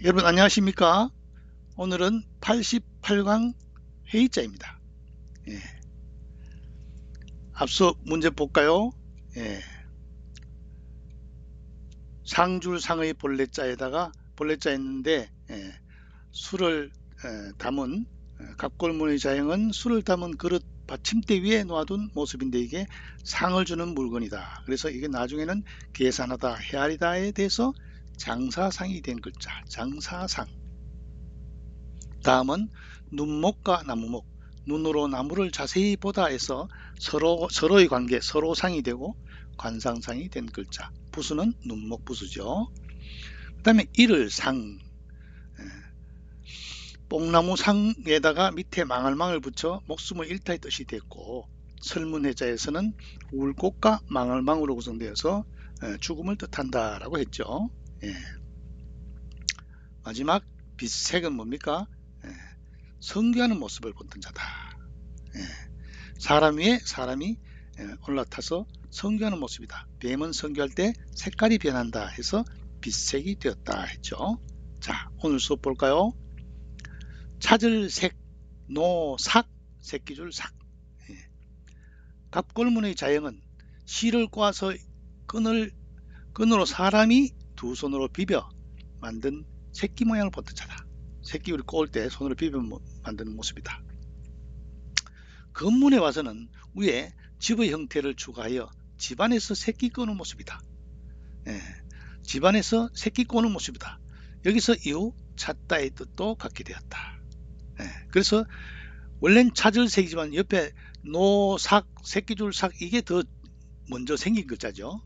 여러분 안녕하십니까? 오늘은 88강 회의자입니다. 예, 앞서 문제 볼까요? 예, 상줄상의 본래자에다가 본래자 있는데 술을 담은 갑골문의 자형은 술을 담은 그릇 받침대 위에 놓아둔 모습인데 이게 상을 주는 물건이다. 그래서 이게 나중에는 계산하다, 헤아리다에 대해서 장사상이 된 글자, 장사상. 다음은 눈목과 나무목, 눈으로 나무를 자세히 보다 해서 서로의 관계, 서로상이 되고 관상상이 된 글자. 부수는 눈목 부수죠. 그 다음에 일을상, 뽕나무 상에다가 밑에 망할망을 붙여 목숨의 일타의 뜻이 됐고, 설문해자에서는 울꽃과 망할망으로 구성되어서 죽음을 뜻한다라고 했죠. 마지막 빛색은 뭡니까? 성교하는 모습을 보던 자다. 사람 위에 사람이 올라타서 성교하는 모습이다. 뱀은 성교할 때 색깔이 변한다 해서 빛색이 되었다 했죠. 자, 오늘 수업 볼까요? 찾을 색, 노삭, 새끼줄 삭. 갑골문의 자형은 실을 꼬아서 끈으로 사람이 두 손으로 비벼 만든 새끼 모양을 보던 자다. 새끼 우리 꼬을 때 손으로 비벼 만드는 모습이다. 건문에 와서는 위에 집의 형태를 추가하여 집안에서 새끼 꼬는 모습이다. 집안에서 새끼 꼬는 모습이다. 여기서 이후 찾다의 뜻도 갖게 되었다. 그래서 원래는 찾을 색이지만 옆에 노삭, 새끼줄삭 이게 더 먼저 생긴 글자죠.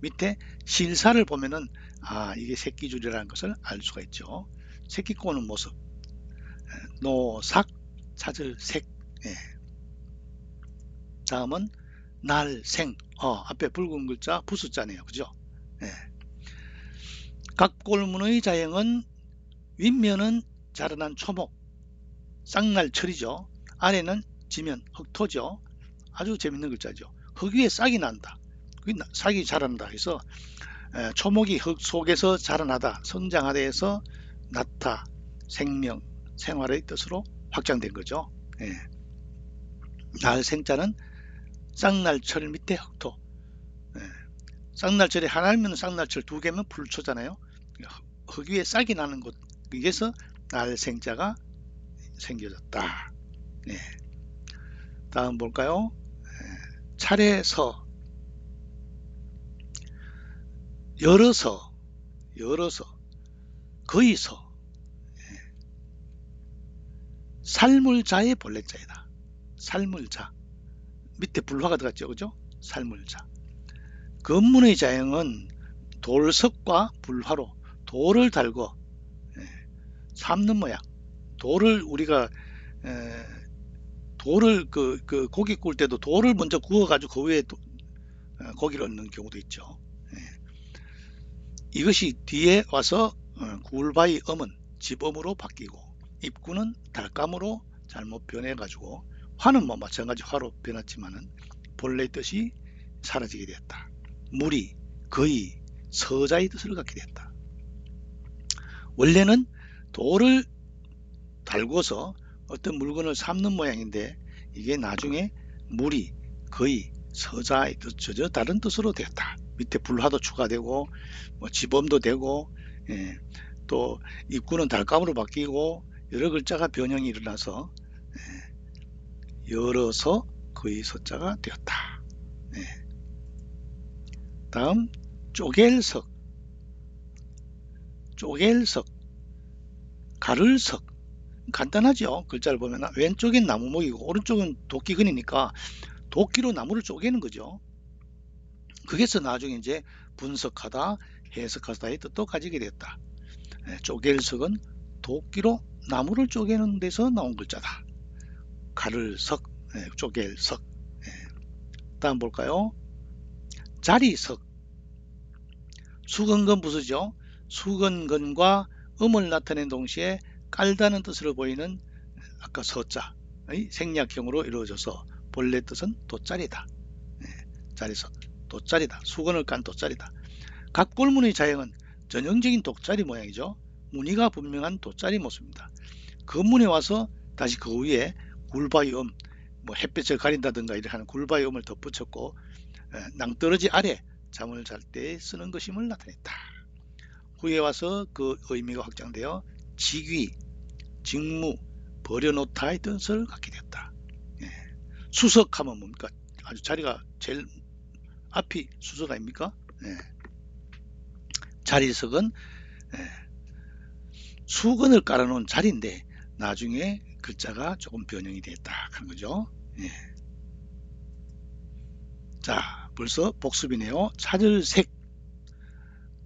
밑에 실사를 보면은 이게 새끼줄이라는 것을 알 수가 있죠. 새끼 꼬는 모습. 노삭, 찾을 색. 다음은 날, 생. 앞에 붉은 글자 부수자네요. 그죠? 갑골문의 자형은 윗면은 자라난 초목, 쌍날철이죠. 아래는 지면, 흑토죠. 아주 재밌는 글자죠. 흙 위에 싹이 난다. 싹이 자란다 해서 초목이 흙 속에서 자라나다, 성장하다 해서 나타, 생명, 생활의 뜻으로 확장된 거죠. 날생자는 쌍날철 밑에 흑토. 쌍날철이 하나면 쌍날철 두 개면 불초잖아요. 흙 위에 싹이 나는 곳, 여기서 날생자가 생겨졌다. 다음 볼까요? 차례서, 열어서, 거의서. 살물자의 본래자이다. 살물자. 밑에 불화가 들어갔죠. 그죠? 살물자. 건문의 자형은 돌석과 불화로 돌을 달고 삶는 모양. 돌을 우리가 돌을 그 고기 구울 때도 돌을 먼저 구워 가지고 그 위에 고기를 얹는 경우도 있죠. 이것이 뒤에 와서 구울 바의 음은 집음으로 바뀌고 입구는 달감으로 잘못 변해 가지고 화는 뭐 마찬가지 화로 변했지만은 본래 뜻이 사라지게 되었다. 물이 거의 서자의 뜻을 갖게 되었다. 원래는 돌을 달고서 어떤 물건을 삶는 모양인데 이게 나중에 물이 거의 서자의 뜻, 전혀 다른 뜻으로 되었다. 밑에 불화도 추가되고 뭐 지범도 되고 또 입구는 달감으로 바뀌고 여러 글자가 변형이 일어나서 열어서 거의 서자가 되었다. 다음 쪼갤석, 가를석. 간단하죠. 글자를 보면 왼쪽엔 나무목이고 오른쪽은 도끼근이니까 도끼로 나무를 쪼개는 거죠. 그래서 나중에 이제 분석하다, 해석하다의 뜻도 가지게 됐다. 쪼갤석은 도끼로 나무를 쪼개는 데서 나온 글자다. 가를석, 쪼갤석. 다음 볼까요? 자리석. 수건근 부수죠. 수건근과 음을 나타낸 동시에 깔다는 뜻으로 보이는 아까 서자의 생략형으로 이루어져서 본래 뜻은 돗자리다. 자리석, 돗자리다. 수건을 깐 돗자리다. 갑골문의 자형은 전형적인 돗자리 모양이죠. 무늬가 분명한 돗자리 모습입니다. 그 문에 와서 다시 그 위에 굴바위엄, 뭐 햇볕을 가린다든가 이렇게 하는 굴바위엄을 덧붙였고 낭떠러지 아래 잠을 잘 때 쓰는 것임을 나타냈다. 후에 와서 그 의미가 확장되어 직위, 직무, 버려놓다의 뜻을 갖게 되었다. 수석하면 뭡니까? 아주 자리가 제일 앞이 수석 아닙니까? 자리석은 수건을 깔아놓은 자리인데 나중에 글자가 조금 변형이 됐다 하는 거죠. 자, 벌써 복습이네요. 찾을 색,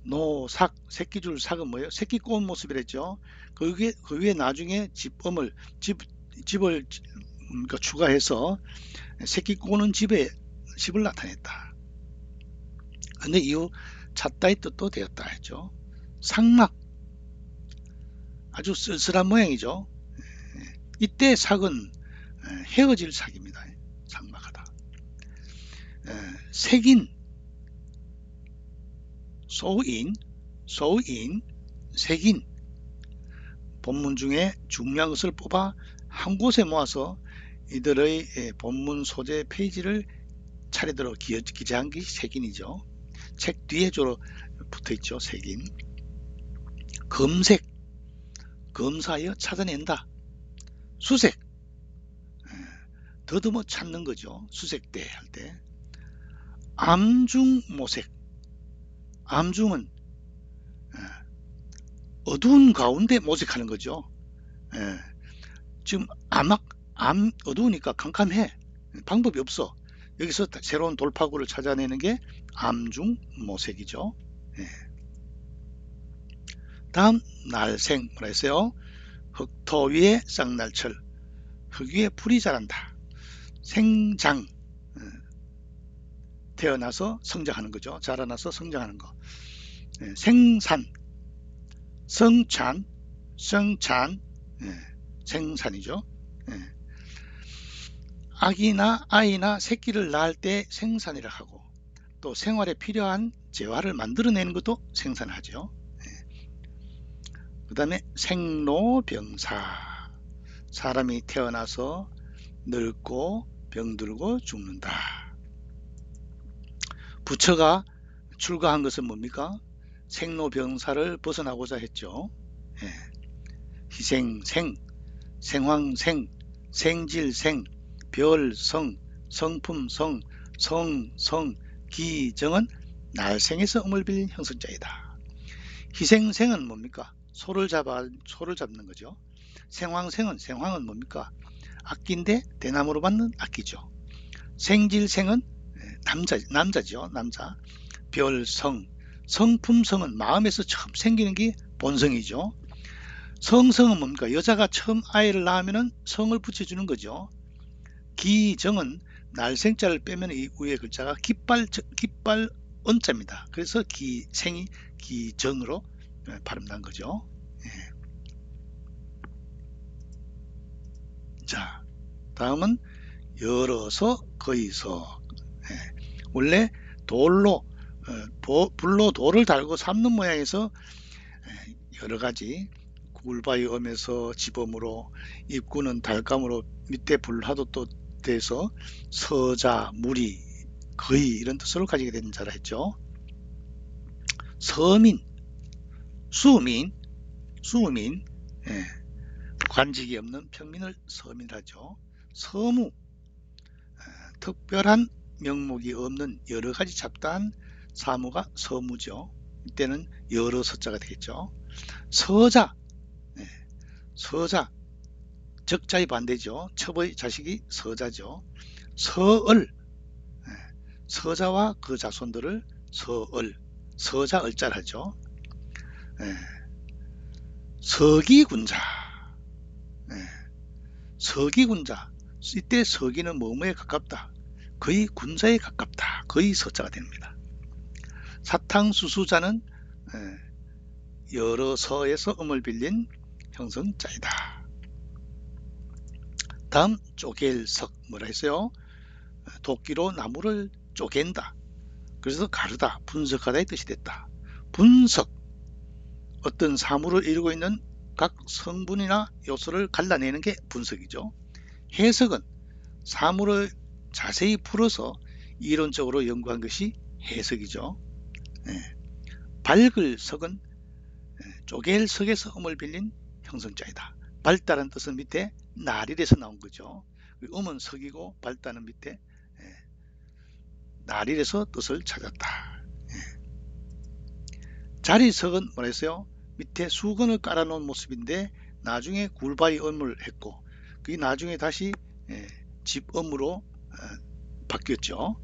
노삭, 새끼줄 삭은 뭐예요? 새끼 꼬은 모습이랬죠. 그 위에 나중에 집을 그러니까 추가해서 새끼 꼬는 집을 나타냈다. 근데 이후 찾다의 뜻도 되었다 했죠. 상막, 아주 쓸쓸한 모양이죠. 이때 삭은 헤어질 삭입니다. 상막하다. 색인, 소인, 색인. 본문 중에 중요한 것을 뽑아 한 곳에 모아서 이들의 본문 소재 페이지를 차례대로 기재한 게 색인이죠. 책 뒤에 주로 붙어있죠. 색인. 검색, 검사하여 찾아낸다. 수색, 더듬어 찾는 거죠. 수색대 할 때. 암중모색, 암중은 어두운 가운데 모색하는 거죠. 지금 어두우니까 캄캄해. 방법이 없어. 여기서 새로운 돌파구를 찾아내는 게 암중모색이죠. 다음 날생 뭐라 했어요? 흙토 위에 쌍날철, 흙 위에 풀이 자란다. 생장, 태어나서 성장하는 거죠. 자라나서 성장하는 거. 생산, 성찬, 생산이죠. 아이나 새끼를 낳을 때 생산이라 하고, 또 생활에 필요한 재화를 만들어내는 것도 생산하죠. 그 다음에 생로병사, 사람이 태어나서 늙고 병들고 죽는다. 부처가 출가한 것은 뭡니까? 생로병사를 벗어나고자 했죠. 희생생, 생황생, 생질생, 별성, 성품성, 성성, 기정은 날생에서 음을 빌린 형성자이다. 희생생은 뭡니까? 소를 잡는 거죠. 생황은 뭡니까? 악기인데 대나무로 받는 악기죠. 생질생은 남자죠. 남자. 별성, 성품성은 마음에서 처음 생기는 게 본성이죠. 성성은 뭡니까? 여자가 처음 아이를 낳으면 성을 붙여주는 거죠. 기정은 날생자를 빼면 이 위에 글자가 깃발 언자입니다. 그래서 생이 기정으로 발음난 거죠. 자, 다음은 열어서 거기서. 원래 돌로 불로 돌을 달고 삼는 모양에서 여러가지 굴바위엄에서 지범으로, 입구는 달감으로, 밑에 불화도 또 돼서 서자, 무리, 거의 이런 뜻으로 가지게 되는 자라 했죠. 서민, 수민, 관직이 없는 평민을 서민하죠. 서무, 특별한 명목이 없는 여러가지 잡다한 사무가 서무죠. 이때는 여러 서자가 되겠죠. 서자, 적자의 반대죠. 첩의 자식이 서자죠. 서을, 서자와 그 자손들을 서자 을자를 하죠. 서기군자, 이때 서기는 뭐뭐에 가깝다? 거의 군자에 가깝다. 거의 서자가 됩니다. 사탕수수자는 여러 서에서 음을 빌린 형성자이다. 다음 쪼갤석 뭐라 했어요? 도끼로 나무를 쪼갠다. 그래서 가르다, 분석하다의 뜻이 됐다. 분석, 어떤 사물을 이루고 있는 각 성분이나 요소를 갈라내는 게 분석이죠. 해석은 사물을 자세히 풀어서 이론적으로 연구한 것이 해석이죠. 밝을 석은 쪼갤 석에서 음을 빌린 형성자이다. 밝다는 뜻은 밑에 나릴에서 나온 거죠. 음은 석이고 밝다는 밑에 나릴에서 뜻을 찾았다. 자리석은 뭐라 했어요? 밑에 수건을 깔아놓은 모습인데 나중에 굴바위 음을 했고 그게 나중에 다시 집음으로 바뀌었죠.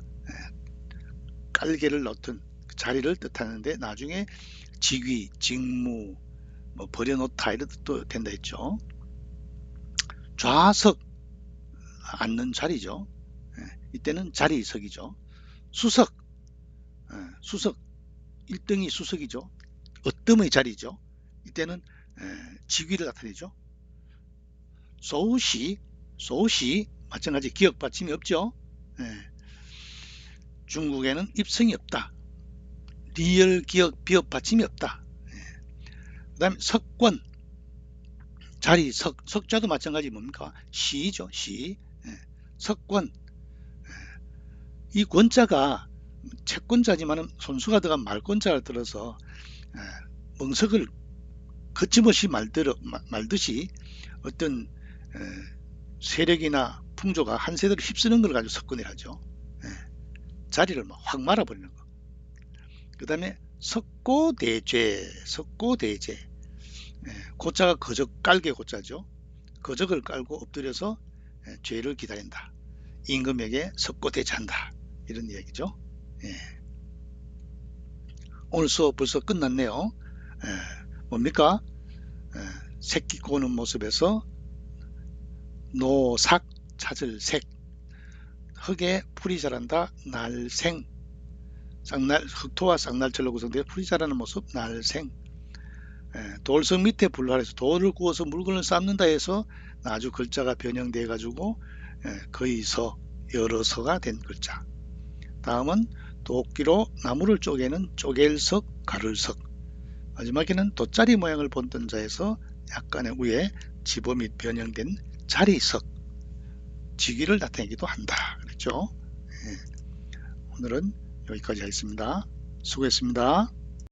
깔개를 넣던 자리를 뜻하는데 나중에 직위, 직무, 뭐 버려놓다 이런 뜻도 된다 했죠. 좌석, 앉는 자리죠. 이때는 자리석이죠. 수석, 수석 1등이 수석이죠. 어뜸의 자리죠. 이때는 직위를 나타내죠. 소시 마찬가지 기억 받침이 없죠. 중국에는 입성이 없다. 리을 기억 비업 받침이 없다. 그 다음에 석권 자리 석자도 마찬가지 뭡니까? 시죠. 시 석권 이 권자가 채권자지만 손수가 들어간 말권자를 들어서 멍석을 거침없이 말듯이 어떤 세력이나 풍조가 한 세대를 휩쓰는 걸 가지고 석권이라 하죠. 자리를 확 말아버리는 거. 그 다음에 석고대죄 고자가 거적 깔개 고자죠. 거적을 깔고 엎드려서 죄를 기다린다. 임금에게 석고대죄한다. 이런 이야기죠. 오늘 수업 벌써 끝났네요. 뭡니까? 새끼 꼬는 모습에서 노삭 찾을 색 흙에 풀이 자란다 날생 흙토와 쌍날철로 구성되어 풀이 자라는 모습 날생 돌석 밑에 불활해서 돌을 구워서 물건을 삶는다 해서 아주 글자가 변형돼 가지고 거의 서 여러 서가 된 글자. 다음은 도끼로 나무를 쪼개는 쪼갤석 가를석. 마지막에는 돗자리 모양을 본뜬 자에서 약간의 위에 집어미 변형된 자리석 직위를 나타내기도 한다. 그렇죠? 오늘은 여기까지 하겠습니다. 수고했습니다.